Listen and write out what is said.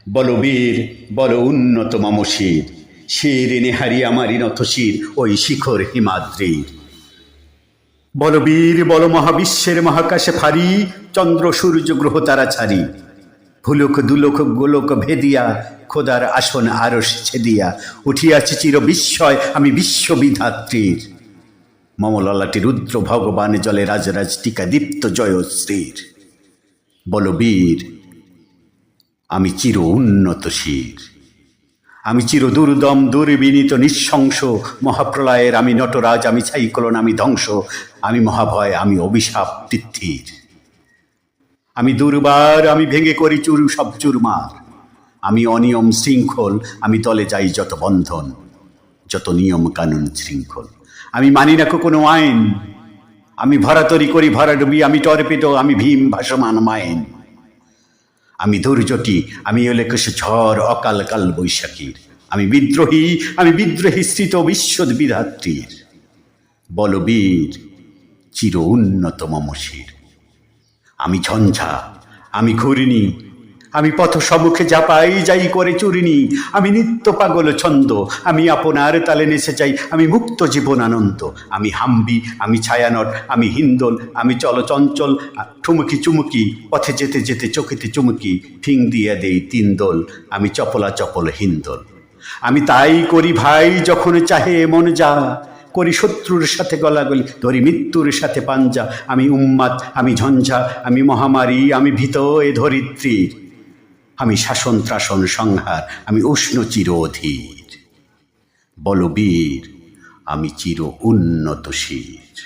বলবীর বল উন্নত মম শির, শির নেহারি আমারি নত শির ওই শিখর হিমাদ্রির। বলবীর বল মহাবিশ্বের মহাকাশে ফারি, চন্দ্র সূর্য গ্রহ তারা ছাড়ি। ভুলোক দুলোক গোলোক ভেদিয়া, খোদার আসন আরশ ছেদিয়া উঠিয়াছি চির বিস্ময় আমি বিশ্ববিধাত্রীর। মম ললাটে রুদ্র ভগবান জলে রাজরাজ টিকা দীপ্ত জয়শ্রীর। বলবীর আমি চির উন্নত শির, আমি চির দুর্দম দুর্বিনীত নিঃশংস মহাপ্রলয়ের আমি নটরাজ, আমি ছাইকলন আমি ধ্বংস, আমি মহাভয় আমি অভিশাপ তিথির। আমি দুর্বার আমি ভেঙে করি চুরু সব চুরমার, আমি অনিয়ম শৃঙ্খল আমি দলে যাই যত বন্ধন, যত নিয়ম কানুন শৃঙ্খল আমি মানি না কোনো আইন। আমি ভরাতরি করি ভরাডুবি, আমি টর্পেডো আমি ভীম ভাসমান মাইন। আমি দুর্জটি আমি এলেকশ ঝড় অকাল কাল বৈশাখীর, আমি বিদ্রোহী স্থিত বিশ্ববিধাত্রীর। বলবীর চির উন্নত মম শির, আমি ঝঞ্ঝা আমি ঘূর্ণি, আমি পথ সম্মুখে যাপাই যাই করে চুরিনি, আমি নিত্য পাগল ছন্দ আমি আপনার তালে নেচে যাই, আমি মুক্ত জীবন আনন্দ। আমি হাম্বি আমি ছায়ানট আমি হিন্দোল, আমি চলচঞ্চল ঠুমুকি চুমুকি, পথে যেতে যেতে চোখেতে চুমুকি, ফিং দিয়া দেই তিন দোল, আমি চপলা চপল হিন্দোল। আমি তাই করি ভাই যখন চাহে মন যা, করি শত্রুর সাথে গলাগলি ধরি মৃত্যুর সাথে পাঞ্জা। আমি উম্মাদ আমি ঝঞ্ঝা আমি মহামারী আমি ভীত এ ধরিত্রীর, আমি শাসন ত্রাসন সংহার আমি উষ্ণ চির অধীর। বলবীর আমি চির উন্নত শির।